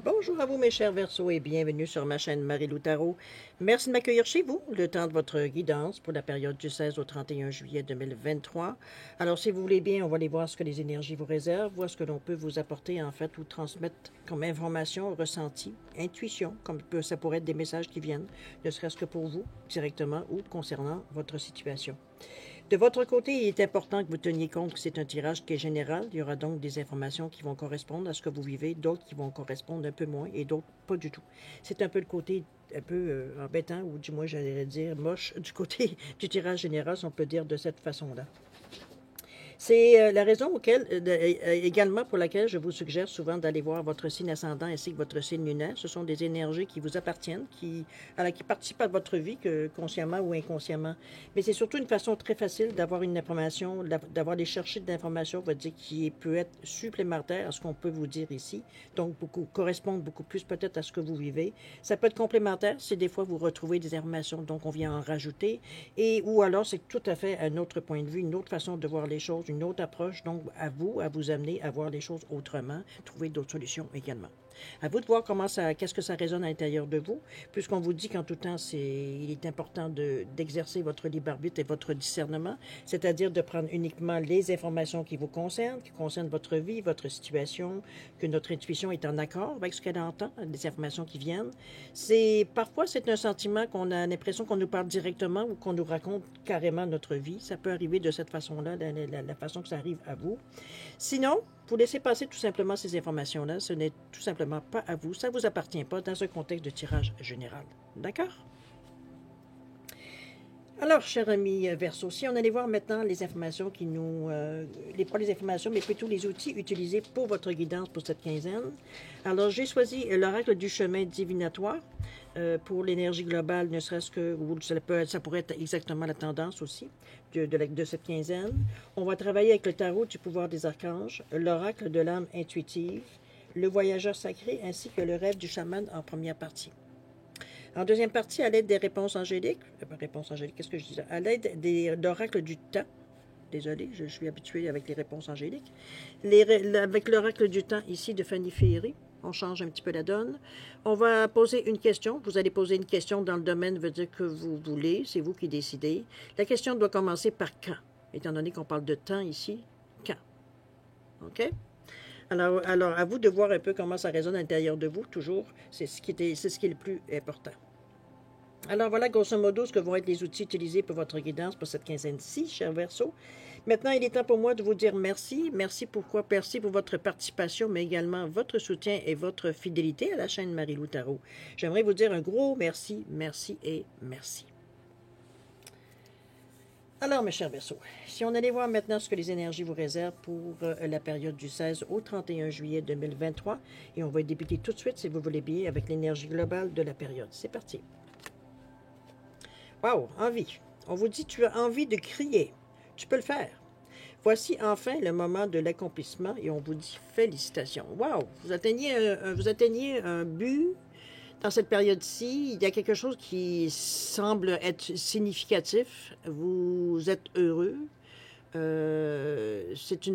Bonjour à vous mes chers Verseaux et bienvenue sur ma chaîne Marie-Lou Tarot. Merci de m'accueillir chez vous, le temps de votre guidance pour la période du 16 au 31 juillet 2023. Alors si vous voulez bien, on va aller voir ce que les énergies vous réservent, voir ce que l'on peut vous apporter en fait ou transmettre comme information, ressenti, intuition, comme ça pourrait être des messages qui viennent, ne serait-ce que pour vous directement ou concernant votre situation. De votre côté, il est important que vous teniez compte que c'est un tirage qui est général. Il y aura donc des informations qui vont correspondre à ce que vous vivez, d'autres qui vont correspondre un peu moins et d'autres pas du tout. C'est un peu le côté un peu embêtant, ou du moins j'allais dire moche, du côté du tirage général, si on peut dire de cette façon-là. C'est la raison également pour laquelle je vous suggère souvent d'aller voir votre signe ascendant ainsi que votre signe lunaire. Ce sont des énergies qui vous appartiennent, qui participent à votre vie, que consciemment ou inconsciemment. Mais c'est surtout une façon très facile d'avoir une information, d'avoir des chercher de l'information, on va dire, qui peut être supplémentaire à ce qu'on peut vous dire ici. Donc, correspondre beaucoup plus peut-être à ce que vous vivez. Ça peut être complémentaire si des fois vous retrouvez des informations, donc on vient en rajouter. Ou alors, c'est tout à fait un autre point de vue, une autre façon de voir les choses, une autre approche, donc à vous amener à voir les choses autrement, trouver d'autres solutions également. À vous de voir qu'est-ce que ça résonne à l'intérieur de vous, puisqu'on vous dit qu'en tout temps, il est important d'exercer votre libre arbitre et votre discernement, c'est-à-dire de prendre uniquement les informations qui concernent votre vie, votre situation, que notre intuition est en accord avec ce qu'elle entend, les informations qui viennent. Parfois, c'est un sentiment qu'on a l'impression qu'on nous parle directement ou qu'on nous raconte carrément notre vie. Ça peut arriver de cette façon-là, la façon que ça arrive à vous. Sinon, vous laissez passer tout simplement ces informations-là. Ce n'est tout simplement pas à vous. Ça ne vous appartient pas dans un contexte de tirage général. D'accord? Alors, cher ami Verseau, si on allait voir maintenant les informations pas les informations, mais plutôt les outils utilisés pour votre guidance pour cette quinzaine. Alors, j'ai choisi l'oracle du chemin divinatoire pour l'énergie globale, ne serait-ce que, ça pourrait être exactement la tendance aussi de cette quinzaine. On va travailler avec le tarot du pouvoir des archanges, l'oracle de l'âme intuitive, le voyageur sacré, ainsi que le rêve du chaman en première partie. En deuxième partie, à l'aide des réponses angéliques, qu'est-ce que je disais? À l'aide d'oracles du temps, désolé, je suis habitué avec les réponses angéliques, avec l'oracle du temps ici de Fanny Ferry, on change un petit peu la donne. On va poser une question. Vous allez poser une question dans le domaine, veut dire que vous voulez, c'est vous qui décidez. La question doit commencer par quand, étant donné qu'on parle de temps ici, quand. OK? Alors, à vous de voir un peu comment ça résonne à l'intérieur de vous, toujours. C'est ce qui est le plus important. Alors voilà, grosso modo, ce que vont être les outils utilisés pour votre guidance pour cette quinzaine-ci, cher Verseau. Maintenant, il est temps pour moi de vous dire merci. Merci pourquoi? Merci pour votre participation, mais également votre soutien et votre fidélité à la chaîne Marie-Lou Tarot. J'aimerais vous dire un gros merci, merci et merci. Alors, mes chers Verseaux, si on allait voir maintenant ce que les énergies vous réservent pour la période du 16 au 31 juillet 2023, et on va débuter tout de suite, si vous voulez bien, avec l'énergie globale de la période. C'est parti. Wow, envie. On vous dit, tu as envie de crier. Tu peux le faire. Voici enfin le moment de l'accomplissement et on vous dit félicitations. Wow, vous atteignez un but dans cette période-ci. Il y a quelque chose qui semble être significatif. Vous êtes heureux. C'est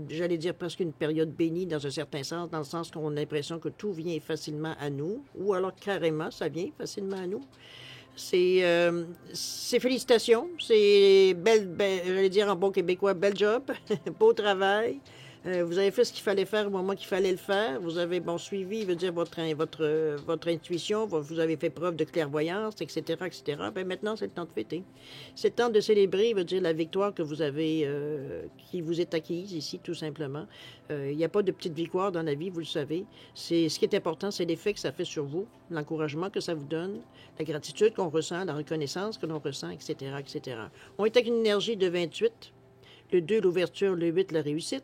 j'allais dire presque une période bénie dans un certain sens, dans le sens qu'on a l'impression que tout vient facilement à nous, ou alors carrément ça vient facilement à nous. C'est félicitations, c'est j'allais dire en bon québécois, bel job, beau travail. Vous avez fait ce qu'il fallait faire au moment qu'il fallait le faire. Vous avez suivi, veut dire votre intuition. Vous avez fait preuve de clairvoyance, etc., etc. Ben maintenant, c'est le temps de fêter. C'est le temps de célébrer, veut dire la victoire que vous avez, qui vous est acquise ici, tout simplement. Il n'y a pas de petite victoire dans la vie, vous le savez. Ce qui est important, c'est l'effet que ça fait sur vous, l'encouragement que ça vous donne, la gratitude qu'on ressent, la reconnaissance que l'on ressent, etc., etc. On est avec une énergie de 28. Le 2, l'ouverture, le 8, la réussite.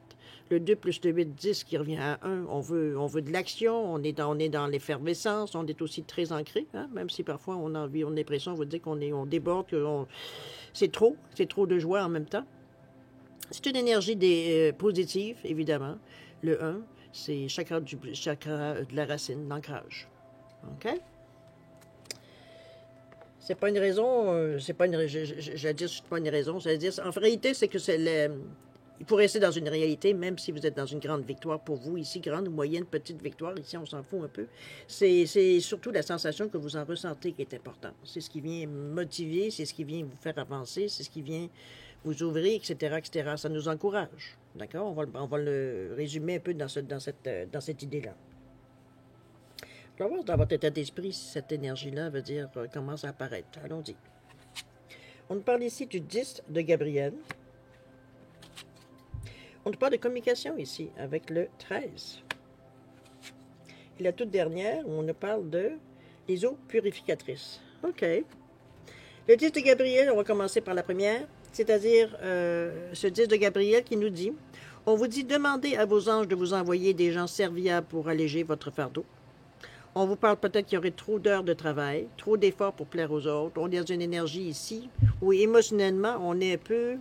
Le 2 plus le 8, 10 qui revient à 1. On veut de l'action, on est dans l'effervescence, on est aussi très ancré, hein? Même si parfois on a l'impression, on va dire on déborde, c'est trop de joie en même temps. C'est une énergie positive, évidemment. Le 1, c'est chakra de la racine, l'ancrage. OK? C'est pas une raison, c'est pas une raison, en réalité, c'est que c'est il faut rester dans une réalité, même si vous êtes dans une grande victoire pour vous, ici, grande, moyenne, petite victoire, ici, on s'en fout un peu. C'est surtout la sensation que vous en ressentez qui est importante. C'est ce qui vient motiver, c'est ce qui vient vous faire avancer, c'est ce qui vient vous ouvrir, etc., etc. Ça nous encourage. D'accord? On va le résumer un peu dans cette idée-là. On va voir dans votre état d'esprit si cette énergie-là veut dire commence à apparaître. Allons-y. On nous parle ici du 10 de Gabriel. On nous parle de communication ici avec le 13. Et la toute dernière, on nous parle de les eaux purificatrices. OK. Le 10 de Gabriel, on va commencer par la première, c'est-à-dire ce 10 de Gabriel qui nous dit, on vous dit demandez à vos anges de vous envoyer des gens serviables pour alléger votre fardeau. On vous parle peut-être qu'il y aurait trop d'heures de travail, trop d'efforts pour plaire aux autres. On est dans une énergie ici où émotionnellement, on est un peu...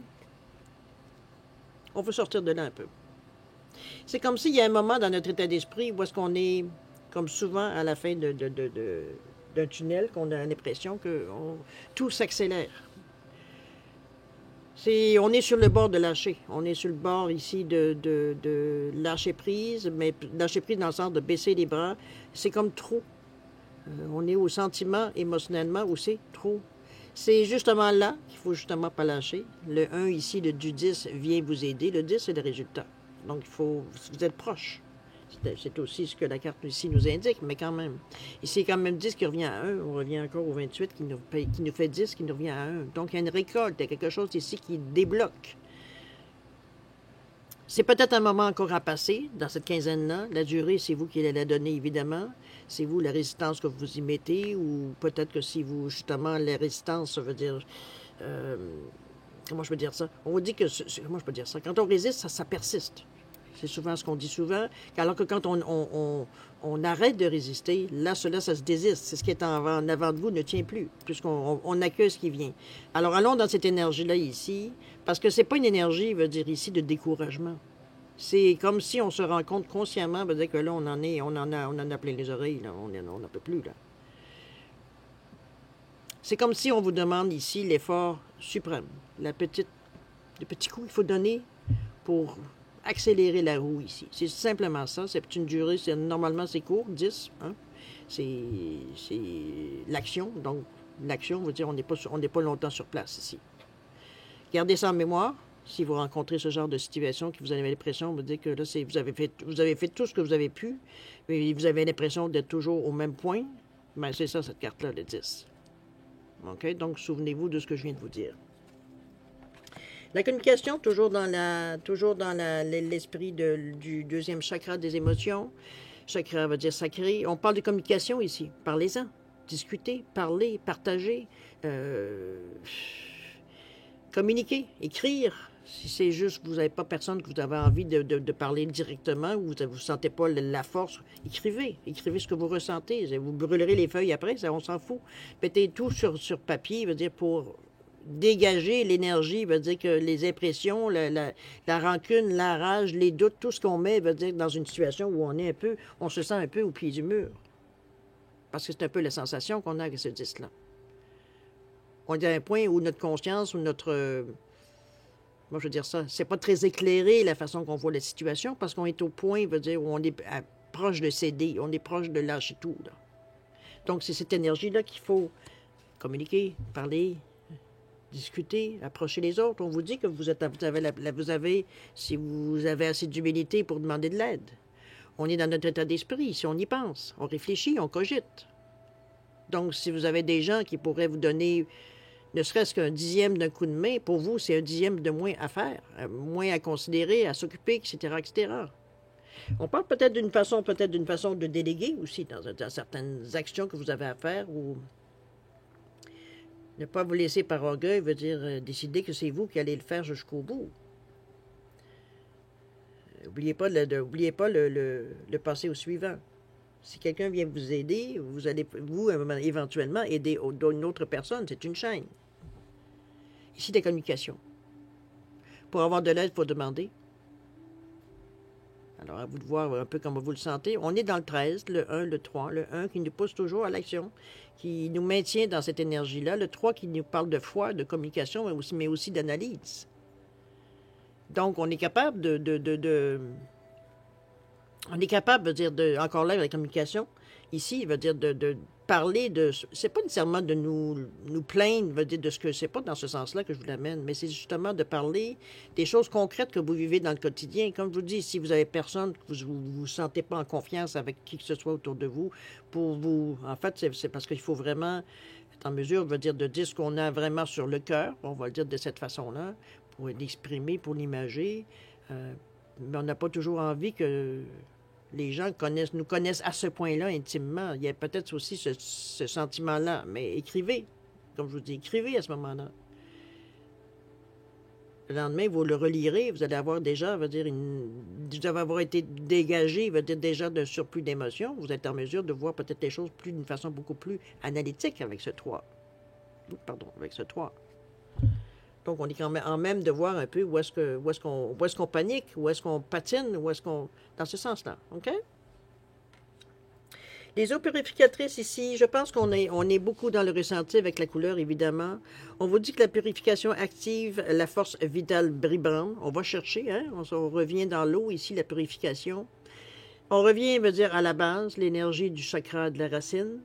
On veut sortir de là un peu. C'est comme s'il y a un moment dans notre état d'esprit où est-ce qu'on est, comme souvent à la fin d'un tunnel, qu'on a l'impression que tout s'accélère. On est sur le bord de lâcher. On est sur le bord ici de lâcher prise, mais lâcher prise dans le sens de baisser les bras. C'est comme trop. On est au sentiment émotionnellement où c'est trop. C'est justement là qu'il ne faut justement pas lâcher. Le 1 ici, du 10, vient vous aider. Le 10, c'est le résultat. Donc, vous êtes proche. C'est aussi ce que la carte ici nous indique, mais quand même. Ici, c'est quand même 10 qui revient à 1. On revient encore au 28 qui nous fait 10 qui nous revient à 1. Donc, il y a une récolte. Il y a quelque chose ici qui débloque. C'est peut-être un moment encore à passer dans cette quinzaine-là. La durée, c'est vous qui allez la donner, évidemment. C'est vous la résistance que vous y mettez, ou peut-être que si vous, justement, la résistance, ça veut dire... comment je peux dire ça? On vous dit que... Comment je peux dire ça? Quand on résiste, ça persiste. C'est souvent ce qu'on dit souvent. Alors que quand on arrête de résister, là, cela, ça se désiste. C'est ce qui est en avant de vous ne tient plus, puisqu'on accueille ce qui vient. Alors, allons dans cette énergie-là ici, parce que c'est pas une énergie, veut dire ici, de découragement. C'est comme si on se rend compte consciemment, veut dire que là, on en a plein les oreilles, là. On n'en peut plus, là. C'est comme si on vous demande ici l'effort suprême, le petit coup qu'il faut donner pour accélérer la roue ici. C'est simplement ça. C'est une durée, normalement c'est court, 10. Hein? C'est l'action. Donc, l'action veut dire on n'est pas longtemps sur place ici. Gardez ça en mémoire. Si vous rencontrez ce genre de situation, que vous avez l'impression, vous dites que là, vous avez fait tout ce que vous avez pu, mais vous avez l'impression d'être toujours au même point, bien, c'est ça, cette carte-là, le 10. OK? Donc, souvenez-vous de ce que je viens de vous dire. La communication, toujours dans l'esprit du deuxième chakra des émotions. Chakra veut dire sacré. On parle de communication ici. Parlez-en. Discutez, parlez, partagez. Communiquer, écrire. Si c'est juste que vous n'avez pas personne que vous avez envie de parler directement ou vous ne sentez pas la force, écrivez. Écrivez ce que vous ressentez. Vous brûlerez les feuilles après, ça, on s'en fout. Mettez tout sur papier, veut dire pour dégager l'énergie, veut dire que les impressions, la rancune, la rage, les doutes, tout ce qu'on met, veut dire dans une situation où on se sent un peu au pied du mur. Parce que c'est un peu la sensation qu'on a avec ce disque-là. On est à un point où notre conscience, ou notre... moi, je veux dire ça, c'est pas très éclairé la façon qu'on voit la situation, parce qu'on est au point, veut dire, où on est proche de céder, on est proche de lâcher tout, là. Donc, c'est cette énergie-là qu'il faut communiquer, parler, discuter, approcher les autres. On vous dit que si vous avez assez d'humilité pour demander de l'aide. On est dans notre état d'esprit, si on y pense, on réfléchit, on cogite. Donc, si vous avez des gens qui pourraient vous donner ne serait-ce qu'un dixième d'un coup de main, pour vous, c'est un dixième de moins à faire, moins à considérer, à s'occuper, etc., etc. On parle peut-être d'une façon de déléguer aussi dans certaines actions que vous avez à faire, ou ne pas vous laisser par orgueil veut dire décider que c'est vous qui allez le faire jusqu'au bout. N'oubliez pas le passer au suivant. Si quelqu'un vient vous aider, vous allez, éventuellement, aider une autre personne. C'est une chaîne. Ici, des communications. Pour avoir de l'aide, il faut demander. Alors, à vous de voir un peu comment vous le sentez. On est dans le 13, le 1, le 3. Le 1 qui nous pousse toujours à l'action, qui nous maintient dans cette énergie-là. Le 3 qui nous parle de foi, de communication, mais aussi d'analyse. Donc, on est capable on est capable, veut dire, encore là, avec la communication, ici, veut dire de parler de... C'est pas nécessairement de nous plaindre, veut dire, de ce que... C'est pas dans ce sens-là que je vous l'amène, mais c'est justement de parler des choses concrètes que vous vivez dans le quotidien. Comme je vous dis, si vous avez personne, que vous sentez pas en confiance avec qui que ce soit autour de vous, pour vous... En fait, c'est parce qu'il faut vraiment être en mesure, veut dire, de dire ce qu'on a vraiment sur le cœur, on va le dire de cette façon-là, pour l'exprimer, pour l'imager. Mais on n'a pas toujours envie que les gens nous connaissent à ce point-là intimement. Il y a peut-être aussi ce sentiment-là. Mais écrivez, comme je vous dis, écrivez à ce moment-là. Le lendemain, vous le relirez, vous allez avoir déjà, vous allez avoir été dégagé, veut dire déjà d'un surplus d'émotions. Vous êtes en mesure de voir peut-être les choses d'une façon beaucoup plus analytique avec ce 3. Pardon, avec ce 3. Donc, on est quand même en même de voir un peu où est-ce qu'on panique, où est-ce qu'on patine, où est-ce qu'on... Dans ce sens-là, OK? Les eaux purificatrices ici, je pense qu'on est beaucoup dans le ressenti avec la couleur, évidemment. On vous dit que la purification active la force vitale vibrante. On va chercher, hein? On revient dans l'eau, ici, la purification. On revient, veut dire, à la base, l'énergie du chakra de la racine.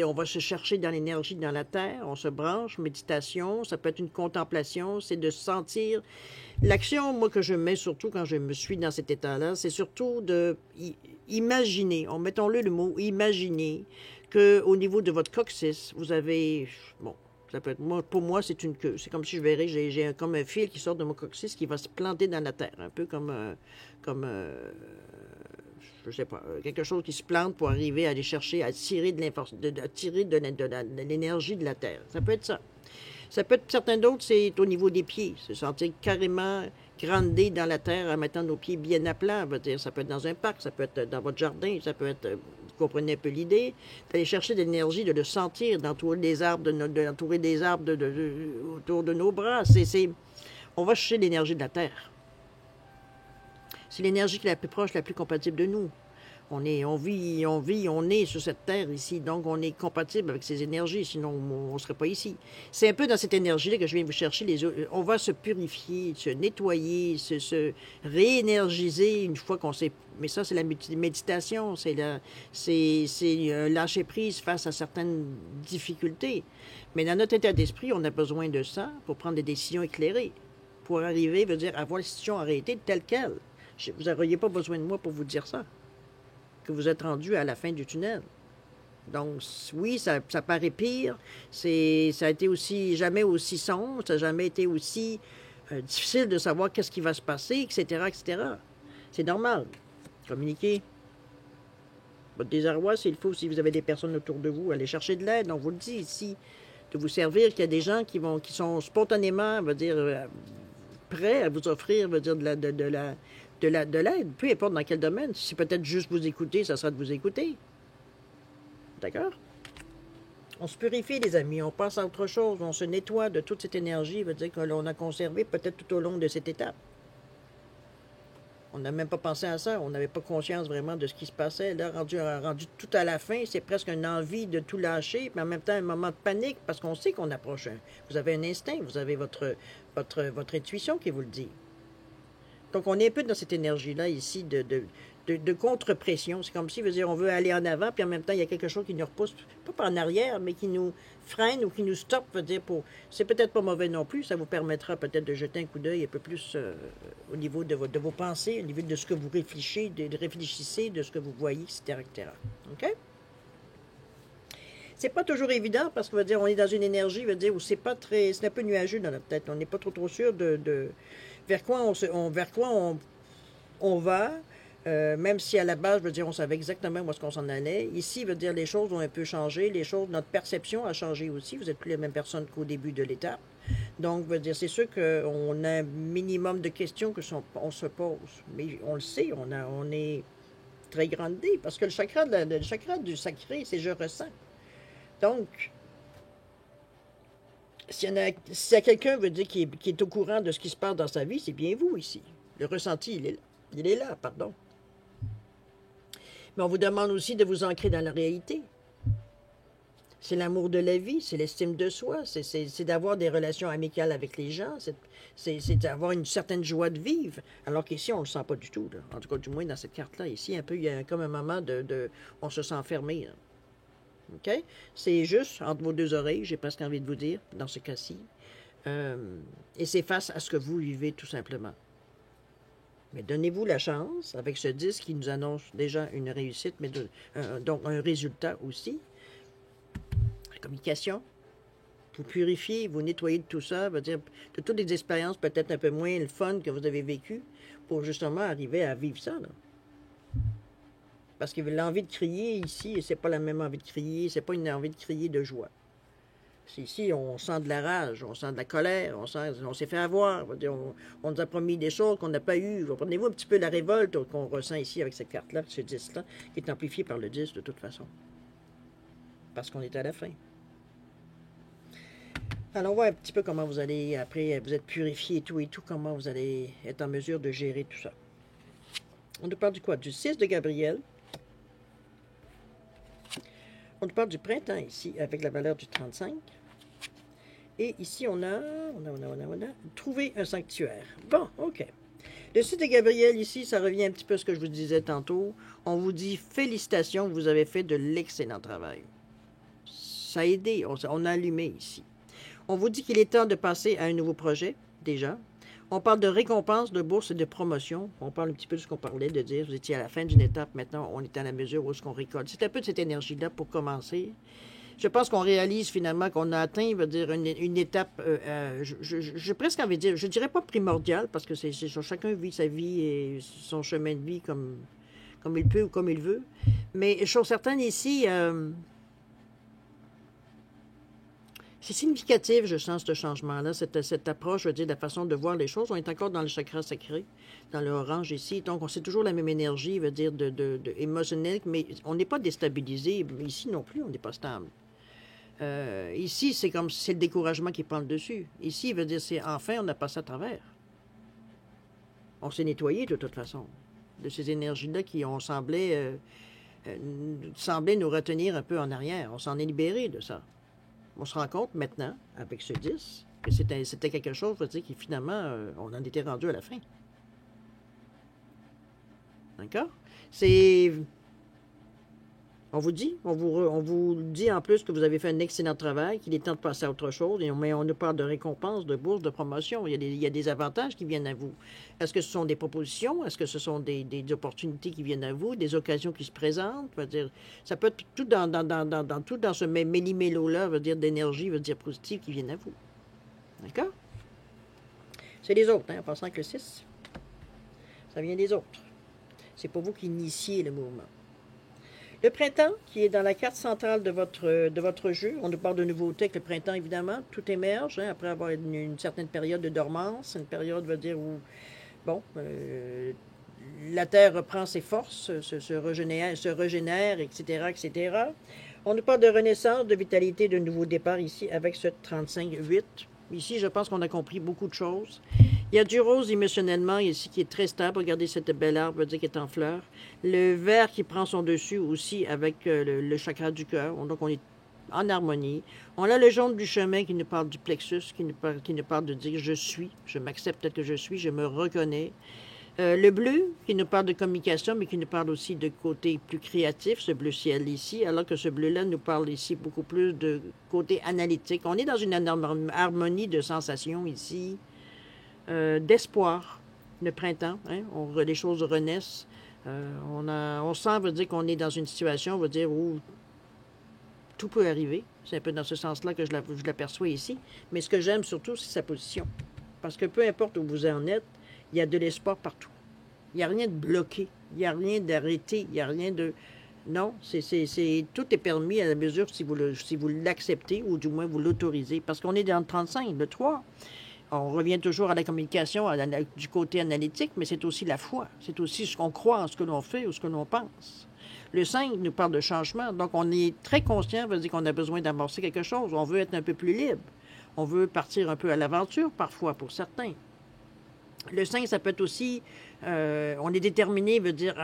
On va se chercher dans l'énergie dans la terre, on se branche, méditation, ça peut être une contemplation, c'est de sentir. L'action, moi, que je mets surtout quand je me suis dans cet état-là, c'est surtout de imaginer, mettons-le le mot imaginer, qu'au niveau de votre coccyx, vous avez, bon, ça peut être, pour moi, c'est une queue. C'est comme si je verrais, j'ai comme un fil qui sort de mon coccyx qui va se planter dans la terre, un peu comme je sais pas, quelque chose qui se plante pour arriver à aller chercher, à tirer de l'énergie de la terre. Ça peut être ça. Ça peut être, certains d'autres, c'est au niveau des pieds. Se sentir carrément grandé dans la terre en mettant nos pieds bien à plat. Ça peut être dans un parc, ça peut être dans votre jardin, ça peut être, vous comprenez un peu l'idée, d'aller chercher de l'énergie, de le sentir, d'entourer des arbres, autour de nos bras. On va chercher l'énergie de la terre. C'est l'énergie qui est la plus proche, la plus compatible de nous. On est sur cette terre ici, donc on est compatible avec ces énergies, sinon on ne serait pas ici. C'est un peu dans cette énergie-là que je viens vous chercher. On va se purifier, se nettoyer, se réénergiser une fois qu'on s'est... Mais ça, c'est la méditation, c'est lâcher prise face à certaines difficultés. Mais dans notre état d'esprit, on a besoin de ça pour prendre des décisions éclairées, pour arriver, veut dire, à voir la situation arrêtée telle qu'elle. Vous n'auriez pas besoin de moi pour vous dire ça, que vous êtes rendu à la fin du tunnel. Donc, oui, ça paraît pire. Ça a été aussi, jamais aussi sombre, ça n'a jamais été aussi difficile de savoir qu'est-ce qui va se passer, etc., etc. C'est normal. Communiquer. Votre désarroi, s'il faut, si vous avez des personnes autour de vous, allez chercher de l'aide. On vous le dit ici, de vous servir, qu'il y a des gens qui sont spontanément, on va dire, prêts à vous offrir, on va dire, de l'aide, peu importe dans quel domaine. Si c'est peut-être juste vous écouter, ça sera de vous écouter. D'accord? On se purifie, les amis, on passe à autre chose, on se nettoie de toute cette énergie, veut dire que l'on a conservé peut-être tout au long de cette étape. On n'a même pas pensé à ça, on n'avait pas conscience vraiment de ce qui se passait. Là, rendu tout à la fin, c'est presque une envie de tout lâcher, mais en même temps un moment de panique, parce qu'on sait qu'on approche. Vous avez un instinct, vous avez votre intuition qui vous le dit. Donc, on est un peu dans cette énergie-là ici de contre-pression. C'est comme si, veut dire, on veut aller en avant, puis en même temps, il y a quelque chose qui nous repousse, pas en arrière, mais qui nous freine ou qui nous stoppe, veut dire, c'est peut-être pas mauvais non plus, ça vous permettra peut-être de jeter un coup d'œil un peu plus au niveau de vos pensées, au niveau de ce que vous réfléchissez, de ce que vous voyez, etc., etc. OK? C'est pas toujours évident parce que, veut dire, on est dans une énergie, veut dire, où c'est un peu nuageux dans notre tête. On n'est pas trop sûr vers quoi on va, même si à la base, je veux dire, on savait exactement où est-ce qu'on s'en allait. Ici, veut dire, les choses ont un peu changé, notre perception a changé aussi. Vous n'êtes plus la même personne qu'au début de l'étape. Donc, veut dire, c'est sûr qu'on a un minimum de questions on se pose. Mais on le sait, on est très grandé parce que le chakra du sacré, c'est je ressens. Donc, s'il y a quelqu'un veut dire qui est au courant de ce qui se passe dans sa vie, c'est bien vous ici. Le ressenti, il est là. Il est là, pardon. Mais on vous demande aussi de vous ancrer dans la réalité. C'est l'amour de la vie, c'est l'estime de soi, c'est d'avoir des relations amicales avec les gens, c'est d'avoir une certaine joie de vivre. Alors qu'ici, on ne le sent pas du tout. Là. En tout cas, du moins dans cette carte-là. Ici, un peu, il y a comme un moment on se sent fermé. Là. OK? C'est juste entre vos deux oreilles, j'ai presque envie de vous dire, dans ce cas-ci. Et c'est face à ce que vous vivez, tout simplement. Mais donnez-vous la chance, avec ce disque qui nous annonce déjà une réussite, mais donc un résultat aussi. La communication, vous purifiez, vous nettoyez de tout ça, veut dire de toutes les expériences peut-être un peu moins le fun que vous avez vécu, pour justement arriver à vivre ça. Là. Parce que l'envie de crier ici, c'est pas la même envie de crier, c'est pas une envie de crier de joie. Ici, on sent de la rage, on sent de la colère, on s'est fait avoir. On nous a promis des choses qu'on n'a pas eues. Comprenez-vous un petit peu la révolte qu'on ressent ici avec cette carte-là, ce disque-là, qui est amplifié par le disque de toute façon. Parce qu'on est à la fin. Alors, on voit un petit peu comment vous allez, après, vous êtes purifié et tout, comment vous allez être en mesure de gérer tout ça. On nous parle du quoi? Du 6 de Gabriel. On nous parle du printemps ici, avec la valeur du 35. Et ici, on a trouvé un sanctuaire. Bon, OK. Le site de Gabriel, ici, ça revient un petit peu à ce que je vous disais tantôt. On vous dit félicitations, vous avez fait de l'excellent travail. Ça a aidé, on a allumé ici. On vous dit qu'il est temps de passer à un nouveau projet, déjà. On parle de récompense, de bourse et de promotion. On parle un petit peu de ce qu'on parlait, de dire vous étiez à la fin d'une étape, maintenant on est à la mesure où est-ce qu'on récolte. C'est un peu de cette énergie-là pour commencer. Je pense qu'on réalise finalement qu'on a atteint, veut dire, une étape, j'ai presque envie de dire, je dirais pas primordiale, parce que chacun vit sa vie et son chemin de vie comme il peut ou comme il veut. Mais chose certaine ici, c'est significatif, je sens, ce changement-là, cette approche, je veux dire, de la façon de voir les choses. On est encore dans le chakra sacré, dans le orange ici. Donc, c'est toujours la même énergie, veut dire, émotionnelle, mais on n'est pas déstabilisé. Ici non plus, on n'est pas stable. Ici, c'est comme c'est le découragement qui prend le dessus. Ici, veut dire, c'est enfin, on a passé à travers. On s'est nettoyé de toute façon de ces énergies-là qui ont semblé nous retenir un peu en arrière. On s'en est libéré de ça. On se rend compte maintenant, avec ce 10, que c'était quelque chose, veut dire, qui finalement, on en était rendu à la fin. D'accord? C'est... On vous dit en plus que vous avez fait un excellent travail, qu'il est temps de passer à autre chose, mais on nous parle de récompenses, de bourses, de promotion. Il y a des avantages qui viennent à vous. Est-ce que ce sont des propositions? Est-ce que ce sont des opportunités qui viennent à vous, des occasions qui se présentent? Veut dire, ça peut être tout dans ce méli-mélo-là, veut dire d'énergie, veut dire positive qui viennent à vous. D'accord? C'est les autres, en passant avec le 6. Ça vient des autres. C'est pas vous qui initiez le mouvement. Le printemps, qui est dans la carte centrale de votre jeu, on nous parle de nouveautés avec le printemps, évidemment. Tout émerge, après avoir une certaine période de dormance, une période, veut dire, où, bon, la Terre reprend ses forces, se régénère, etc., etc. On nous parle de renaissance, de vitalité, de nouveau départ ici, avec ce 35-8. Ici, je pense qu'on a compris beaucoup de choses. Il y a du rose émotionnellement ici qui est très stable. Regardez cette belle arbre, veut dire qui est en fleurs. Le vert qui prend son dessus aussi avec le chakra du cœur. Donc, on est en harmonie. On a le jaune du chemin qui nous parle du plexus, qui nous parle de dire je suis, je m'accepte tel que je suis, je me reconnais. Le bleu qui nous parle de communication, mais qui nous parle aussi de côté plus créatif, ce bleu ciel ici, alors que ce bleu-là nous parle ici beaucoup plus de côté analytique. On est dans une harmonie de sensations ici, d'espoir, le printemps, les choses renaissent. On sent, veut dire qu'on est dans une situation, veut dire, où tout peut arriver. C'est un peu dans ce sens-là que je l'aperçois ici. Mais ce que j'aime surtout, c'est sa position. Parce que peu importe où vous en êtes, il y a de l'espoir partout. Il n'y a rien de bloqué. Il n'y a rien d'arrêté. Il n'y a rien de... Non, tout est permis à la mesure si vous l'acceptez ou du moins vous l'autorisez. Parce qu'on est dans le 35, le 3. On revient toujours à la communication du côté analytique, mais c'est aussi la foi. C'est aussi ce qu'on croit en ce que l'on fait ou ce que l'on pense. Le 5 nous parle de changement. Donc, on est très conscient, veut dire qu'on a besoin d'amorcer quelque chose. On veut être un peu plus libre. On veut partir un peu à l'aventure, parfois, pour certains. Le 5, ça peut être aussi... on est déterminé, veut dire,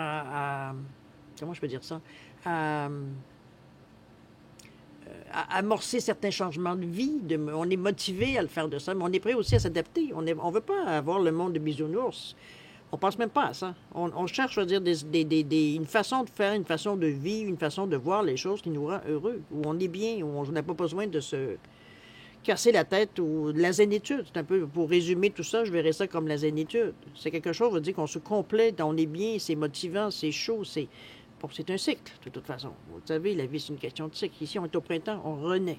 comment je peux dire ça? amorcer certains changements de vie. On est motivé à le faire de ça, mais on est prêt aussi à s'adapter. On ne veut pas avoir le monde de bisounours. On pense même pas à ça. On cherche, je veux dire, une façon de faire, une façon de vivre, une façon de voir les choses qui nous rend heureux, où on est bien, où on n'a pas besoin de se casser la tête ou de la zénitude. C'est un peu, pour résumer tout ça, je verrais ça comme la zénitude. C'est quelque chose, veut dire qu'on se complète, on est bien, c'est motivant, c'est chaud, c'est... Bon, c'est un cycle, de toute façon. Vous savez, la vie, c'est une question de cycle. Ici, on est au printemps, on renaît.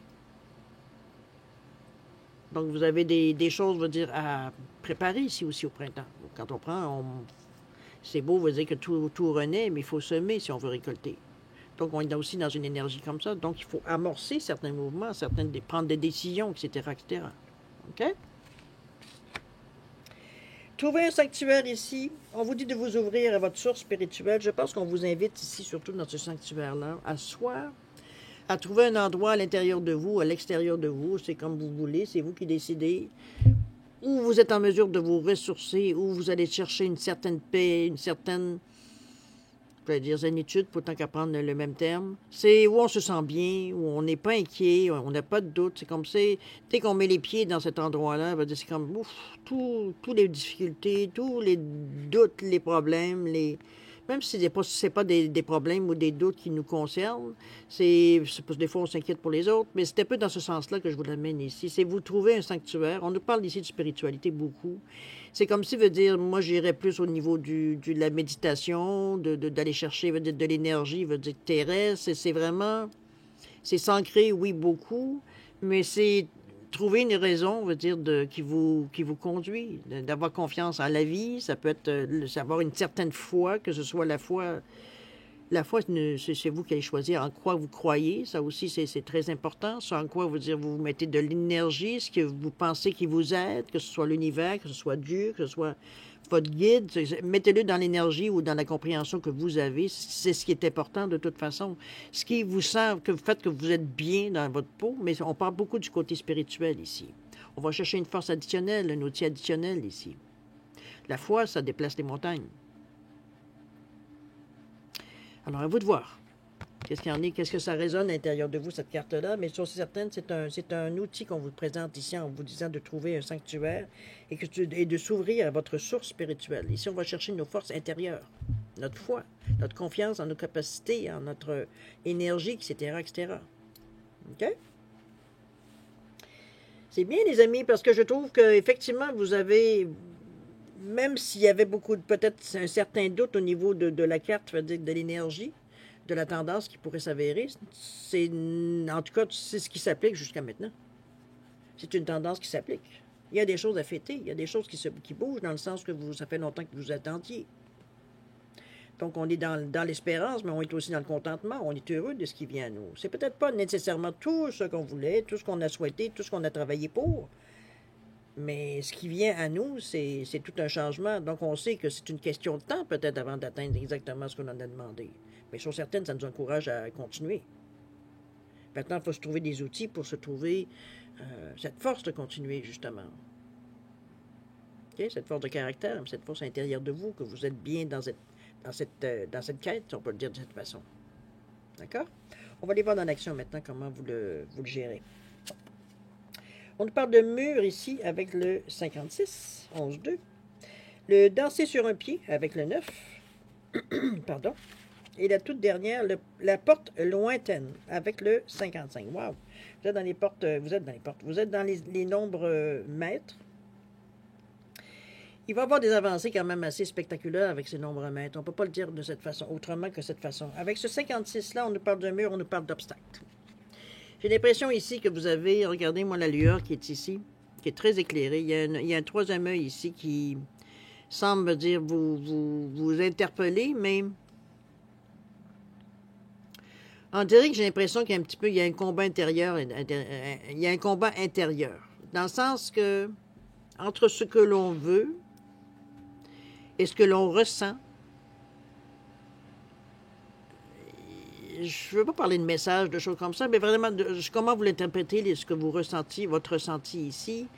Donc, vous avez des choses, je veux dire, à préparer ici aussi au printemps. Quand on prend, c'est beau, veut dire que tout renaît, mais il faut semer si on veut récolter. Donc, on est aussi dans une énergie comme ça. Donc, il faut amorcer certains mouvements, prendre des décisions, etc., etc. OK? Trouvez un sanctuaire ici. On vous dit de vous ouvrir à votre source spirituelle. Je pense qu'on vous invite ici, surtout dans ce sanctuaire-là, à trouver un endroit à l'intérieur de vous, à l'extérieur de vous. C'est comme vous voulez, c'est vous qui décidez. Où vous êtes en mesure de vous ressourcer, où vous allez chercher une certaine paix, une certaine, je vais dire zénitude, pour tant qu'à prendre le même terme. C'est où on se sent bien, où on n'est pas inquiet, on n'a pas de doute. C'est comme c'est dès qu'on met les pieds dans cet endroit-là, c'est comme ouf, toutes les difficultés, tous les doutes, les problèmes, même si ce n'est pas des problèmes ou des doutes qui nous concernent, c'est parce que des fois on s'inquiète pour les autres, mais c'est un peu dans ce sens-là que je vous l'amène ici. C'est vous trouver un sanctuaire. On nous parle ici de spiritualité beaucoup. C'est comme si, veut dire, moi j'irais plus au niveau de la méditation, d'aller chercher veut dire, de l'énergie, veut dire terrestre. C'est vraiment, c'est s'ancrer, oui, beaucoup, mais c'est trouver une raison, veut dire, qui vous conduit, d'avoir confiance en la vie. Ça peut être avoir une certaine foi, que ce soit la foi, c'est vous qui allez choisir en quoi vous croyez. Ça aussi, c'est très important. C'est en quoi vous mettez de l'énergie, ce que vous pensez qui vous aide, que ce soit l'univers, que ce soit Dieu, que ce soit votre guide. Mettez-le dans l'énergie ou dans la compréhension que vous avez. C'est ce qui est important de toute façon. Ce qui vous sent, que vous faites que vous êtes bien dans votre peau, mais on parle beaucoup du côté spirituel ici. On va chercher une force additionnelle, un outil additionnel ici. La foi, ça déplace les montagnes. Alors, à vous de voir. Qu'est-ce qu'il y en est? Qu'est-ce que ça résonne à l'intérieur de vous, cette carte-là? Mais chose certaine, c'est un outil qu'on vous présente ici en vous disant de trouver un sanctuaire et de s'ouvrir à votre source spirituelle. Ici, on va chercher nos forces intérieures, notre foi, notre confiance en nos capacités, en notre énergie, etc., etc. OK? C'est bien, les amis, parce que je trouve qu'effectivement, vous avez... Même s'il y avait peut-être un certain doute au niveau de la carte, de l'énergie, de la tendance qui pourrait s'avérer, en tout cas, c'est ce qui s'applique jusqu'à maintenant. C'est une tendance qui s'applique. Il y a des choses à fêter, il y a des choses qui bougent dans le sens que ça fait longtemps que vous attendiez. Donc, on est dans l'espérance, mais on est aussi dans le contentement. On est heureux de ce qui vient à nous. C'est peut-être pas nécessairement tout ce qu'on voulait, tout ce qu'on a souhaité, tout ce qu'on a travaillé pour. Mais ce qui vient à nous, c'est tout un changement. Donc, on sait que c'est une question de temps, peut-être, avant d'atteindre exactement ce qu'on en a demandé. Mais chose certaine, ça nous encourage à continuer. Maintenant, il faut se trouver des outils pour se trouver cette force de continuer, justement. Okay? Cette force de caractère, cette force intérieure de vous, que vous êtes bien dans cette quête, on peut le dire de cette façon. D'accord? On va aller voir dans l'action maintenant comment vous le gérez. On nous parle de mur ici avec le 56, 11-2. Le danser sur un pied avec le 9. Pardon. Et la toute dernière, la porte lointaine avec le 55. Wow! Vous êtes dans les portes, vous êtes dans les nombres mètres. Il va y avoir des avancées quand même assez spectaculaires avec ces nombres mètres. On ne peut pas le dire de cette façon, autrement que cette façon. Avec ce 56-là, on nous parle d'un mur, on nous parle d'obstacles. J'ai l'impression ici que vous avez, regardez-moi la lueur qui est ici, qui est très éclairée. Il y a un troisième œil ici qui semble dire vous interpeller, mais on dirait que j'ai l'impression qu'il y a un petit peu, il y a un combat intérieur, il y a un combat intérieur, dans le sens que entre ce que l'on veut et ce que l'on ressent. Je ne veux pas parler de messages, de choses comme ça, mais vraiment, comment vous l'interprétez, ce que vous ressentez, votre ressenti ici.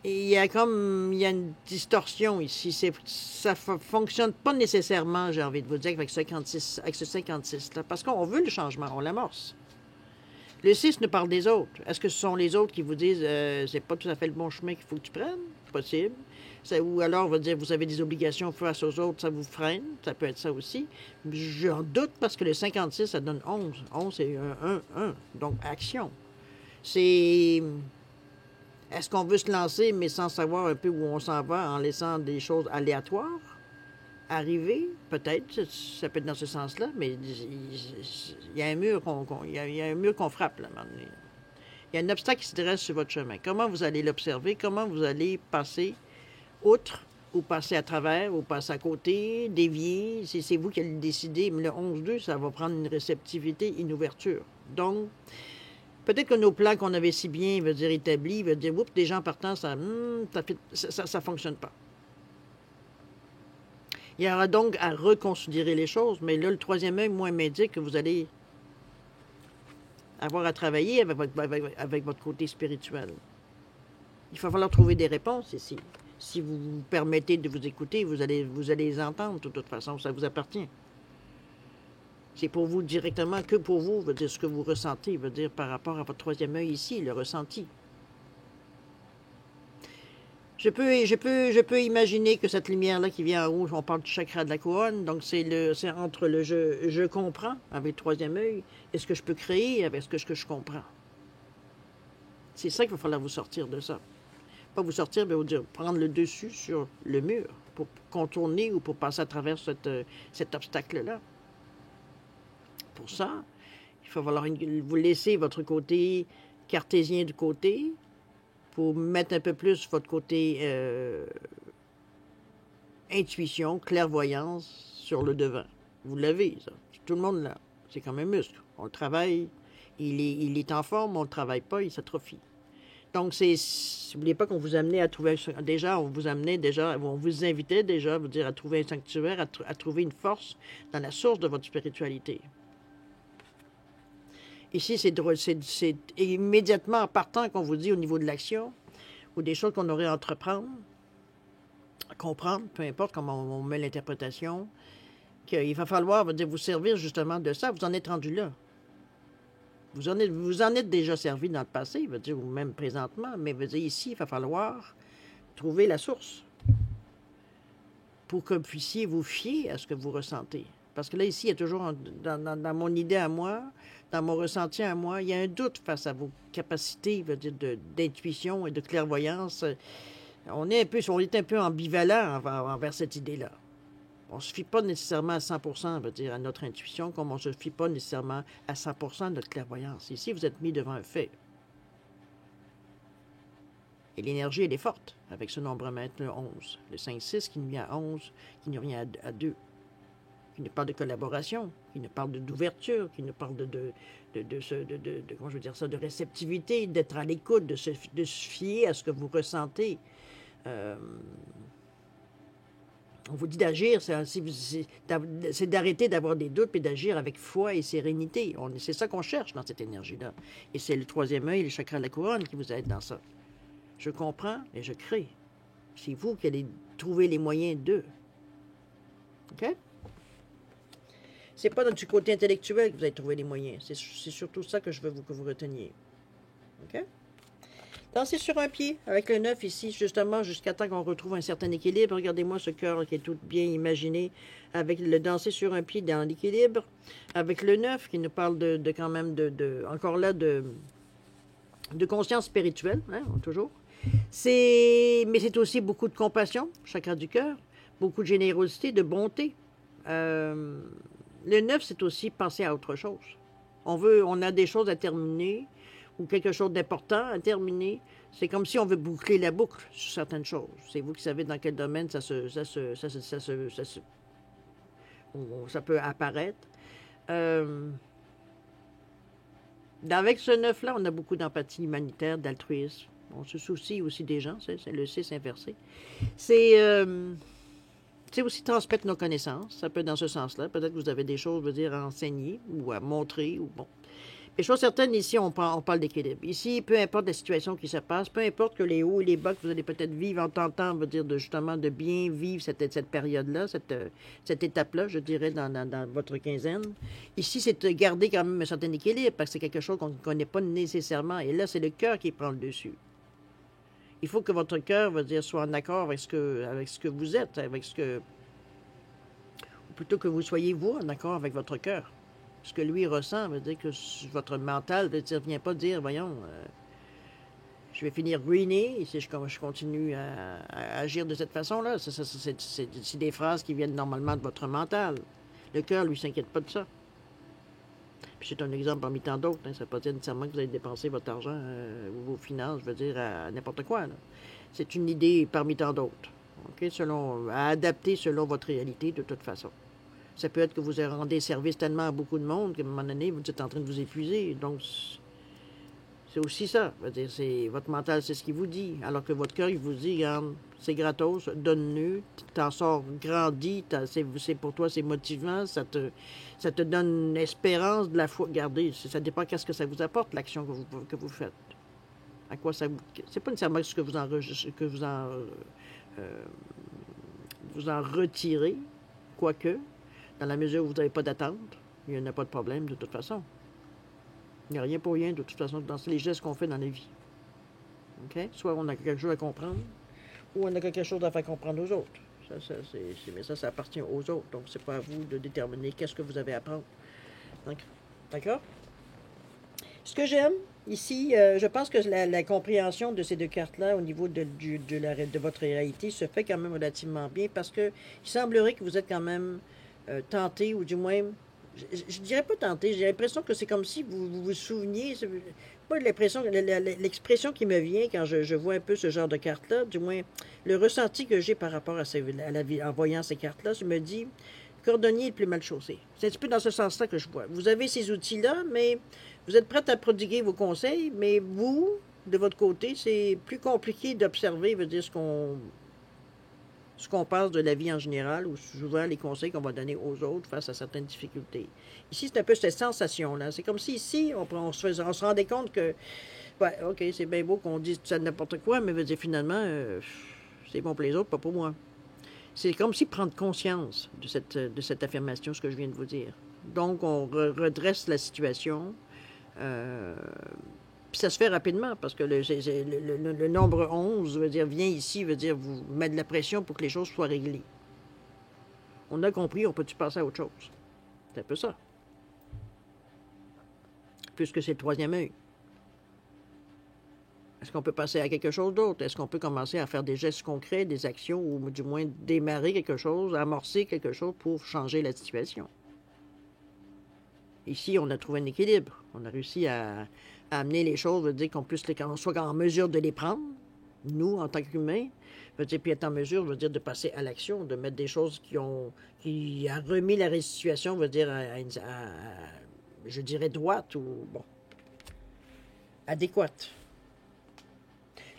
Et il y a une distorsion ici. Ça ne fonctionne pas nécessairement, j'ai envie de vous dire, avec ce 56-là, parce qu'on veut le changement, on l'amorce. Le 6 nous parle des autres. Est-ce que ce sont les autres qui vous disent c'est pas tout à fait le bon chemin qu'il faut que tu prennes? Possible. Ou alors, on va dire, vous avez des obligations face aux autres, ça vous freine. Ça peut être ça aussi. J'en doute parce que le 56, ça donne 11. 11, c'est 1. Donc, action. C'est... Est-ce qu'on veut se lancer, mais sans savoir un peu où on s'en va, en laissant des choses aléatoires arriver? Peut-être, ça peut être dans ce sens-là, mais il y a un mur qu'on frappe, là, à un moment donné. Il y a un obstacle qui se dresse sur votre chemin. Comment vous allez l'observer? Comment vous allez passer outre, ou passer à travers, ou passer à côté, dévier? C'est vous qui allez le décider. Mais le 11-2, ça va prendre une réceptivité, une ouverture. Donc, peut-être que nos plans qu'on avait si bien, veut dire établis, veut dire, oups, des gens partant, ça fonctionne pas. Il y aura donc à reconsidérer les choses, mais là, le troisième œil, moi, m'indique que vous allez avoir à travailler avec votre côté spirituel. Il va falloir trouver des réponses ici. Si vous vous permettez de vous écouter, vous allez les entendre de toute façon, ça vous appartient. C'est pour vous directement, que pour vous, veut dire ce que vous ressentez, veut dire par rapport à votre troisième œil ici, le ressenti. Je peux imaginer que cette lumière-là qui vient en rouge, on parle du chakra de la couronne, donc c'est entre le je comprends avec le troisième œil et ce que je peux créer avec ce que je comprends. C'est ça qu'il va falloir vous sortir de ça. Pas vous sortir, mais vous dire prendre le dessus sur le mur pour contourner ou pour passer à travers cet obstacle-là. Pour ça, il va falloir vous laisser votre côté cartésien de côté pour mettre un peu plus votre côté intuition, clairvoyance sur le devant. Vous l'avez, ça. Tout le monde l'a. C'est comme un muscle. On le travaille, il est en forme, on ne le travaille pas, il s'atrophie. Donc, n'oubliez pas qu'on vous amenait à trouver, on vous invitait déjà, vous dire, à trouver un sanctuaire, à trouver une force dans la source de votre spiritualité. Ici, c'est immédiatement en partant qu'on vous dit au niveau de l'action ou des choses qu'on aurait à entreprendre, à comprendre, peu importe comment on met l'interprétation, qu'il va falloir vous servir justement de ça. Vous en êtes rendu là. Vous en êtes déjà servi dans le passé, ou même présentement, mais ici, il va falloir trouver la source pour que vous puissiez vous fier à ce que vous ressentez. Parce que là, ici, il y a toujours, dans mon idée à moi, dans mon ressenti à moi, il y a un doute face à vos capacités d'intuition et de clairvoyance. On est un peu ambivalent envers cette idée-là. On ne se fie pas nécessairement à 100%, à notre intuition, comme on ne se fie pas nécessairement à 100% de notre clairvoyance. Ici, vous êtes mis devant un fait. Et l'énergie, elle est forte, avec ce nombromètre, le 11. Le 5-6 qui nous vient à 11, qui nous vient à 2. Qui nous parle de collaboration, qui nous parle d'ouverture, qui nous parle de réceptivité, d'être à l'écoute, de se fier à ce que vous ressentez. On vous dit d'agir, c'est d'arrêter d'avoir des doutes et d'agir avec foi et sérénité. C'est ça qu'on cherche dans cette énergie-là. Et c'est le troisième œil, le chakra de la couronne, qui vous aide dans ça. Je comprends et je crée. C'est vous qui allez trouver les moyens d'eux. OK? C'est pas dans du côté intellectuel que vous allez trouver les moyens. C'est surtout ça que je veux que vous reteniez. OK? Dansez sur un pied avec le 9 ici, justement, jusqu'à temps qu'on retrouve un certain équilibre. Regardez-moi ce cœur qui est tout bien imaginé avec le danser sur un pied dans l'équilibre. Avec le 9 qui nous parle quand même encore là, de conscience spirituelle, hein, toujours. Mais c'est aussi beaucoup de compassion, chakra du cœur, beaucoup de générosité, de bonté. Le 9, c'est aussi penser à autre chose. On a des choses à terminer ou quelque chose d'important à terminer. C'est comme si on veut boucler la boucle sur certaines choses. C'est vous qui savez dans quel domaine ça peut apparaître. Avec ce 9-là, on a beaucoup d'empathie humanitaire, d'altruisme. On se soucie aussi des gens, c'est le 6 inversé. C'est aussi transmettre nos connaissances, ça peut être dans ce sens-là. Peut-être que vous avez des choses, à enseigner ou à montrer, ou bon. Et chose certaine, ici, on parle d'équilibre. Ici, peu importe la situation qui se passe, peu importe que les hauts et les bas que vous allez peut-être vivre en tentant, veut dire justement de bien vivre cette période-là, cette étape-là, je dirais, dans votre quinzaine. Ici, c'est de garder quand même un certain équilibre, parce que c'est quelque chose qu'on ne connaît pas nécessairement. Et là, c'est le cœur qui prend le dessus. Il faut que votre cœur, veut dire, soit en accord avec ce que vous êtes, ou plutôt que vous soyez, vous, en accord avec votre cœur. Ce que lui ressent veut dire que votre mental ne vient pas dire, voyons, je vais finir ruiné si je continue à agir de cette façon-là. C'est des phrases qui viennent normalement de votre mental. Le cœur, lui, s'inquiète pas de ça. Puis c'est un exemple parmi tant d'autres. Hein. Ça ne veut pas dire nécessairement que vous allez dépenser votre argent ou vos finances, je veux dire, à n'importe quoi. C'est une idée parmi tant d'autres. Okay? À adapter selon votre réalité, de toute façon. Ça peut être que vous rendez service tellement à beaucoup de monde qu'à un moment donné, vous êtes en train de vous épuiser. Donc, c'est aussi ça. Votre mental, c'est ce qu'il vous dit. Alors que votre cœur, il vous dit, regarde, c'est gratos, donne-le, t'en sors grandi, c'est pour toi, c'est motivant, ça te donne une espérance, de la foi. Regardez, ça dépend qu'est-ce que ça vous apporte, l'action que vous faites. À quoi ça vous... C'est pas nécessairement ce que vous en retirez, quoique. Dans la mesure où vous n'avez pas d'attente, il n'y en a pas de problème de toute façon. Il n'y a rien pour rien de toute façon dans les gestes qu'on fait dans la vie. Okay? Soit on a quelque chose à comprendre, ou on a quelque chose à faire comprendre aux autres. Mais ça appartient aux autres. Donc, c'est pas à vous de déterminer qu'est-ce que vous avez à apprendre. D'accord? Ce que j'aime ici, je pense que la compréhension de ces deux cartes-là au niveau de votre réalité se fait quand même relativement bien parce que il semblerait que vous êtes quand même tenté, ou du moins, je dirais pas tenté, j'ai l'impression que c'est comme si vous souveniez, pas l'impression, l'expression qui me vient quand je vois un peu ce genre de cartes-là, du moins, le ressenti que j'ai par rapport à la vie, en voyant ces cartes-là, je me dis, le cordonnier est le plus mal chaussé. C'est un petit peu dans ce sens-là que je vois. Vous avez ces outils-là, mais vous êtes prête à prodiguer vos conseils, mais vous, de votre côté, c'est plus compliqué d'observer, veut dire, ce qu'on pense de la vie en général, ou souvent les conseils qu'on va donner aux autres face à certaines difficultés. Ici, c'est un peu cette sensation-là. C'est comme si ici, on se rendait compte que, ouais, OK, c'est bien beau qu'on dise ça n'importe quoi, mais veut dire finalement, c'est bon pour les autres, pas pour moi. C'est comme si prendre conscience de cette affirmation, ce que je viens de vous dire. Donc, on redresse la situation. Puis ça se fait rapidement parce que le nombre 11 vient ici, vous mettre de la pression pour que les choses soient réglées. On a compris, on peut-tu passer à autre chose? C'est un peu ça. Puisque c'est le troisième œil. Est-ce qu'on peut passer à quelque chose d'autre? Est-ce qu'on peut commencer à faire des gestes concrets, des actions, ou du moins démarrer quelque chose, amorcer quelque chose pour changer la situation? Ici, on a trouvé un équilibre. On a réussi à amener les choses, veut dire qu'on soit en mesure de les prendre, nous, en tant qu'humains, veut dire, puis être en mesure, veut dire, de passer à l'action, de mettre des choses qui a remis la situation, veut dire, je dirais, droite ou, bon, adéquate.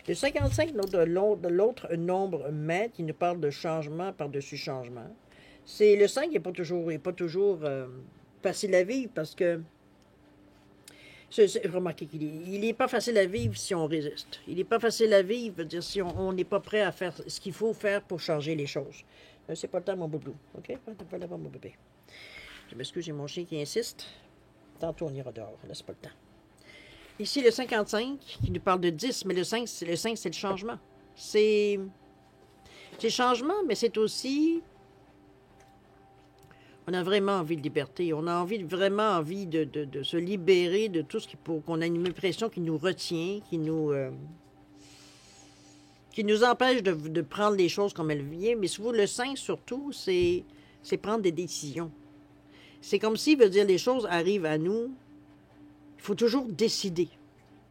Le 55, de l'autre nombre maître, qui nous parle de changement par-dessus changement. C'est le 5 n'est pas toujours facile à vivre parce que remarquez qu'il n'est pas facile à vivre si on résiste. Il n'est pas facile à vivre, veut dire, si on n'est pas prêt à faire ce qu'il faut faire pour changer les choses. C'est pas le temps, mon boubou. OK? Pas le temps, mon bébé. Je m'excuse, j'ai mon chien qui insiste. Tantôt, on ira dehors. Là, c'est pas le temps. Ici, le 55, qui nous parle de 10, mais le 5, c'est le changement. C'est changement, mais c'est aussi... On a vraiment envie de liberté. On a vraiment envie de se libérer de tout ce qu'on a une impression qui nous retient, qui nous empêche de prendre les choses comme elles viennent. Mais souvent, le 5, surtout, c'est prendre des décisions. C'est comme si, veut dire, les choses arrivent à nous. Il faut toujours décider.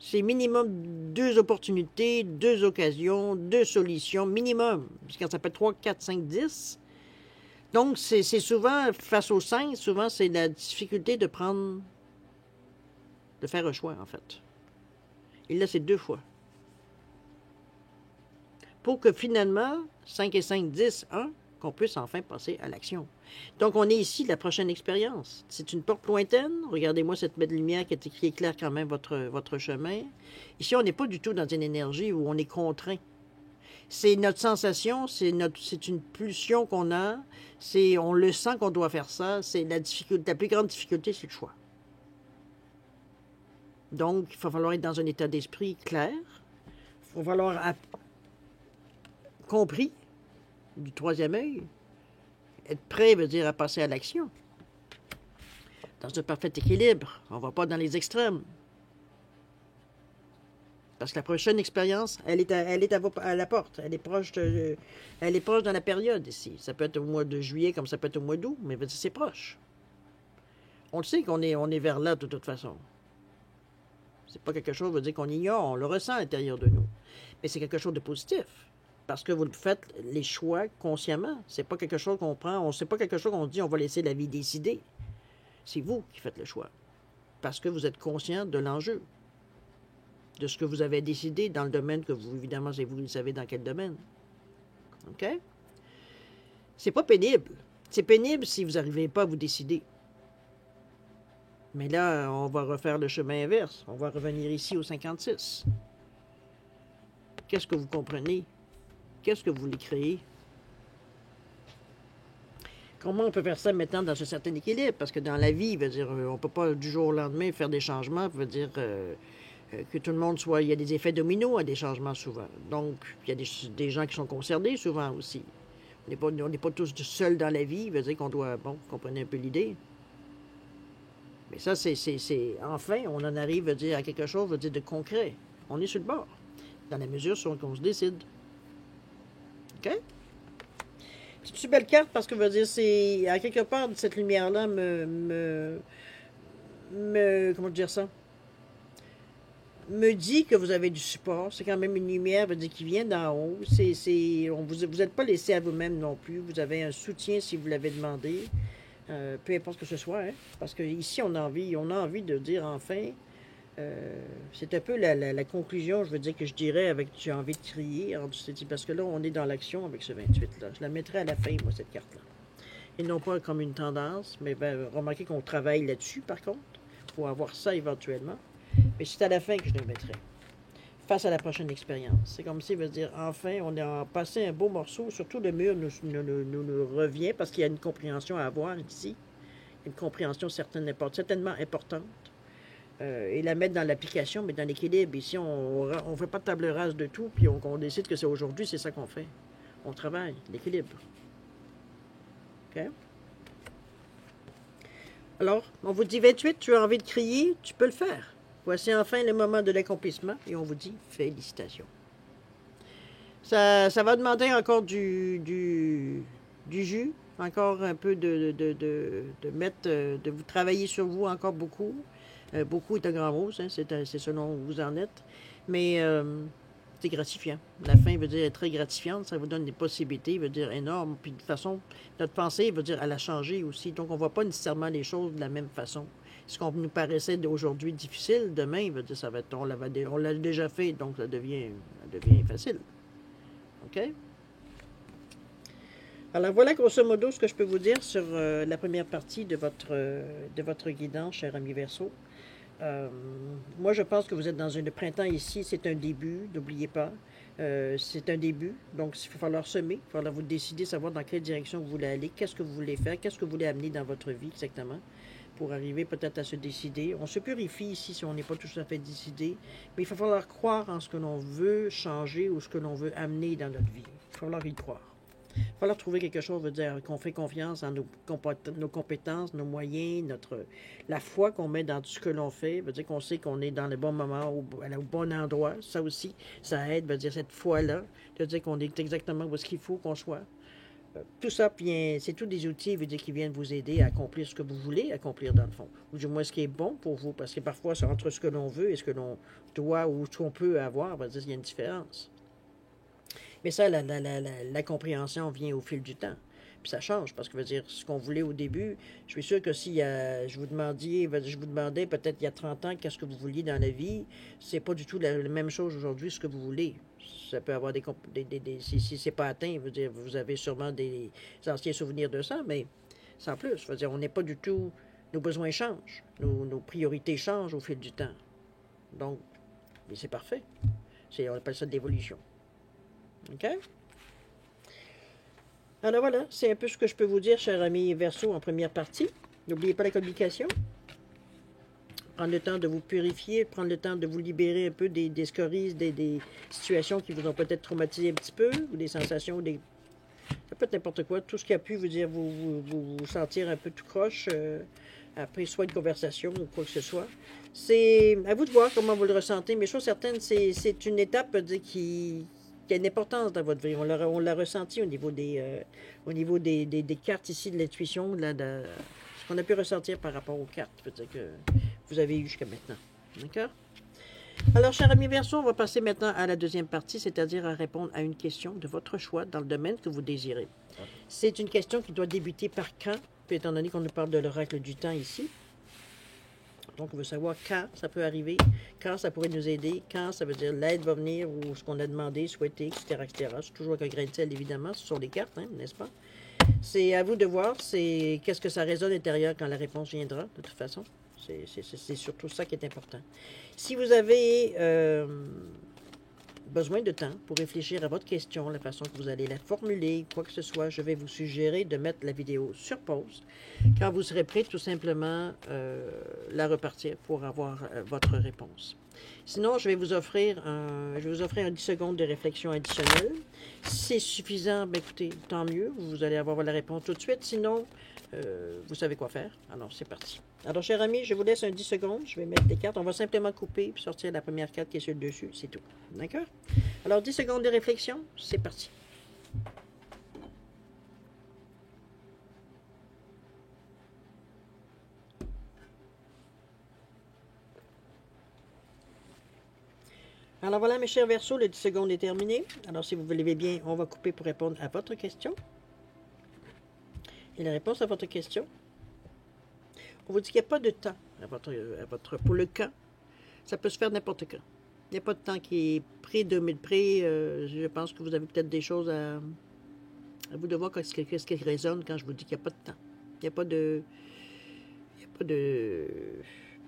C'est minimum 2 opportunités, 2 occasions, 2 solutions, minimum. Parce que quand ça fait 3, 4, 5, 10... Donc, c'est souvent, face au 5, souvent, c'est la difficulté de faire un choix, en fait. Et là, c'est 2 fois. Pour que finalement, 5 et 5, 10, 1, qu'on puisse enfin passer à l'action. Donc, on est ici, la prochaine expérience. C'est une porte lointaine. Regardez-moi cette belle lumière qui éclaire quand même votre chemin. Ici, on n'est pas du tout dans une énergie où on est contraint. C'est notre sensation, c'est une pulsion qu'on a. On le sent qu'on doit faire ça. C'est la plus grande difficulté, c'est le choix. Donc, il va falloir être dans un état d'esprit clair. Il va falloir compris du troisième œil. Être prêt veut dire à passer à l'action. Dans un parfait équilibre, on ne va pas dans les extrêmes. Parce que la prochaine expérience, elle est à la porte. Elle est proche dans la période ici. Ça peut être au mois de juillet comme ça peut être au mois d'août, mais c'est proche. On le sait qu'on est vers là de toute façon. C'est pas quelque chose, veut dire qu'on ignore, on le ressent à l'intérieur de nous. Mais c'est quelque chose de positif. Parce que vous faites les choix consciemment. C'est pas quelque chose qu'on prend, c'est pas quelque chose qu'on dit on va laisser la vie décider. C'est vous qui faites le choix. Parce que vous êtes conscient de l'enjeu. De ce que vous avez décidé dans le domaine que vous, évidemment, c'est vous qui savez dans quel domaine. OK? C'est pas pénible. C'est pénible si vous n'arrivez pas à vous décider. Mais là, on va refaire le chemin inverse. On va revenir ici au 56. Qu'est-ce que vous comprenez? Qu'est-ce que vous voulez créer? Comment on peut faire ça maintenant dans un certain équilibre? Parce que dans la vie, veut dire, on ne peut pas du jour au lendemain faire des changements. Veut dire que tout le monde soit... Il y a des effets dominos à des changements souvent. Donc, il y a des gens qui sont concernés souvent aussi. On n'est pas tous seuls dans la vie. Veut dire qu'on doit... Bon, vous comprenez un peu l'idée. Mais ça, c'est... Enfin, on en arrive, veut dire, à quelque chose, veut dire, de concret. On est sur le bord. Dans la mesure où on se décide. OK? C'est une belle carte parce que, veut dire, c'est... À quelque part, cette lumière-là comment dire ça? Me dit que vous avez du support. C'est quand même une lumière, veut dire, qui vient d'en haut. Vous n'êtes pas laissé à vous-même non plus. Vous avez un soutien si vous l'avez demandé. Peu importe que ce soit. Hein? Parce qu'ici, on a envie de dire enfin. C'est un peu la conclusion, je veux dire, que je dirais avec j'ai envie de crier. Parce que là, on est dans l'action avec ce 28-là. Je la mettrai à la fin, moi, cette carte-là. Et non pas comme une tendance, mais remarquez qu'on travaille là-dessus, par contre, pour avoir ça éventuellement. Mais c'est à la fin que je le mettrai. Face à la prochaine expérience. C'est comme si, veut dire, enfin, on a passé un beau morceau. Surtout le mur nous revient parce qu'il y a une compréhension à avoir ici. Une compréhension certainement importante. Et la mettre dans l'application, mais dans l'équilibre. Ici, on ne fait pas de table rase de tout, puis on décide que c'est aujourd'hui, c'est ça qu'on fait. On travaille, l'équilibre. OK? Alors, on vous dit 28, tu as envie de crier, tu peux le faire. Voici enfin le moment de l'accomplissement et on vous dit félicitations. Ça va demander encore du jus, encore un peu de vous travailler sur vous encore beaucoup. Beaucoup est un grand mot, hein, c'est selon où vous en êtes. Mais c'est gratifiant. La fin veut dire très gratifiante, ça vous donne des possibilités, veut dire énormes. Puis de toute façon, notre pensée veut dire elle a changé aussi. Donc on ne voit pas nécessairement les choses de la même façon. Ce qu'on nous paraissait d'aujourd'hui difficile, demain, veut dire, ça va être, on l'a déjà fait, donc ça devient facile. OK? Alors voilà grosso modo ce que je peux vous dire sur la première partie de votre guidance, cher ami Verseau. Moi, je pense que vous êtes dans le printemps ici, c'est un début, n'oubliez pas. C'est un début, donc il va falloir semer, il va falloir vous décider, savoir dans quelle direction vous voulez aller, qu'est-ce que vous voulez faire, qu'est-ce que vous voulez amener dans votre vie exactement, pour arriver peut-être à se décider. On se purifie ici si on n'est pas tout à fait décidé, mais il va falloir croire en ce que l'on veut changer ou ce que l'on veut amener dans notre vie. Il va falloir y croire. Il va falloir trouver quelque chose, veut dire qu'on fait confiance en nos compétences, nos moyens, la foi qu'on met dans tout ce que l'on fait, veut dire qu'on sait qu'on est dans le bon moment, au bon endroit. Ça aussi, ça aide, veut dire cette foi-là, de dire qu'on est exactement où est-ce qu'il faut qu'on soit. Tout ça vient, c'est tous des outils, veut dire, qui viennent vous aider à accomplir ce que vous voulez accomplir dans le fond. Ou du moins ce qui est bon pour vous, parce que parfois, c'est entre ce que l'on veut et ce que l'on doit ou ce qu'on peut avoir, veut dire qu'il y a une différence. Mais ça, la compréhension vient au fil du temps. Puis ça change, parce que, veut dire, ce qu'on voulait au début, je suis sûr que si je vous demandais peut-être il y a 30 ans qu'est-ce que vous vouliez dans la vie, c'est pas du tout la même chose aujourd'hui, ce que vous voulez. Ça peut avoir si c'est pas atteint, veut dire, vous avez sûrement des anciens souvenirs de ça, mais sans plus. Je veux dire, on n'est pas du tout... Nos besoins changent. Nos priorités changent au fil du temps. Donc, mais c'est parfait. On appelle ça de l'évolution. OK? Alors voilà, c'est un peu ce que je peux vous dire, chers amis Verseau, en première partie. N'oubliez pas la communication. Prendre le temps de vous purifier, prendre le temps de vous libérer un peu des scories, des situations qui vous ont peut-être traumatisé un petit peu, ou des sensations, ça peut être n'importe quoi, tout ce qui a pu vous dire, vous sentir un peu tout croche, après soit une conversation ou quoi que ce soit. C'est à vous de voir comment vous le ressentez, mais chose certaine, c'est une étape qui a une importance dans votre vie. On l'a ressenti au niveau des cartes ici, de l'intuition, ce qu'on a pu ressentir par rapport aux cartes, peut-être que vous avez eu jusqu'à maintenant. D'accord? Alors, cher ami Verseau, on va passer maintenant à la deuxième partie, c'est-à-dire à répondre à une question de votre choix dans le domaine que vous désirez. C'est une question qui doit débuter par quand, puis étant donné qu'on nous parle de l'oracle du temps ici. Donc, on veut savoir quand ça peut arriver, quand ça pourrait nous aider, quand ça veut dire l'aide va venir ou ce qu'on a demandé, souhaité, etc., etc. C'est toujours avec un grain de sel, évidemment, ce sont les cartes, hein, n'est-ce pas? C'est à vous de voir, c'est qu'est-ce que ça résonne à l'intérieur quand la réponse viendra, de toute façon. C'est surtout ça qui est important. Si vous avez besoin de temps pour réfléchir à votre question, la façon que vous allez la formuler, quoi que ce soit, je vais vous suggérer de mettre la vidéo sur pause. Quand vous serez prêt, tout simplement la repartir pour avoir votre réponse. Sinon, je vais vous offrir un 10 secondes de réflexion additionnelle. Si c'est suffisant, bien, écoutez, tant mieux. Vous allez avoir la réponse tout de suite. Sinon, vous savez quoi faire. Alors, c'est parti. Alors, chers amis, je vous laisse un 10 secondes. Je vais mettre les cartes. On va simplement couper et sortir la première carte qui est sur le dessus. C'est tout. D'accord? Alors, 10 secondes de réflexion. C'est parti. Alors voilà, mes chers Verseaux, le 10 secondes est terminé. Alors, si vous voulez bien, on va couper pour répondre à votre question. Et la réponse à votre question, on vous dit qu'il n'y a pas de temps pour le quand. Ça peut se faire n'importe quand. Il n'y a pas de temps qui est je pense que vous avez peut-être des choses à vous de voir qu'est-ce qui résonne quand je vous dis qu'il n'y a pas de temps. Il n'y a pas de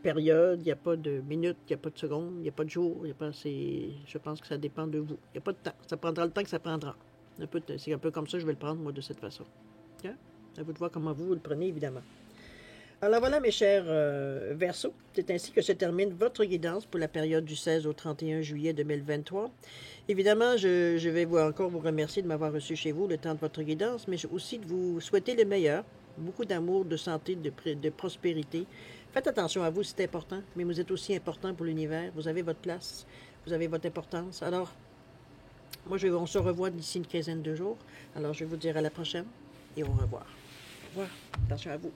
période, il n'y a pas de minute, il n'y a pas de seconde, il n'y a pas de jour, je pense que ça dépend de vous. Il n'y a pas de temps. Ça prendra le temps que ça prendra. C'est un peu comme ça, je vais le prendre, moi, de cette façon. Okay? À vous de voir comment vous le prenez, évidemment. Alors voilà, mes chers Verseaux, c'est ainsi que se termine votre guidance pour la période du 16 au 31 juillet 2023. Évidemment, je vais encore vous remercier de m'avoir reçu chez vous le temps de votre guidance, mais aussi de vous souhaiter le meilleur, beaucoup d'amour, de santé, de prospérité. Faites attention à vous, c'est important, mais vous êtes aussi important pour l'univers. Vous avez votre place, vous avez votre importance. Alors, on se revoit d'ici une quinzaine de jours. Alors, je vais vous dire à la prochaine et au revoir. Au revoir. Attention à vous.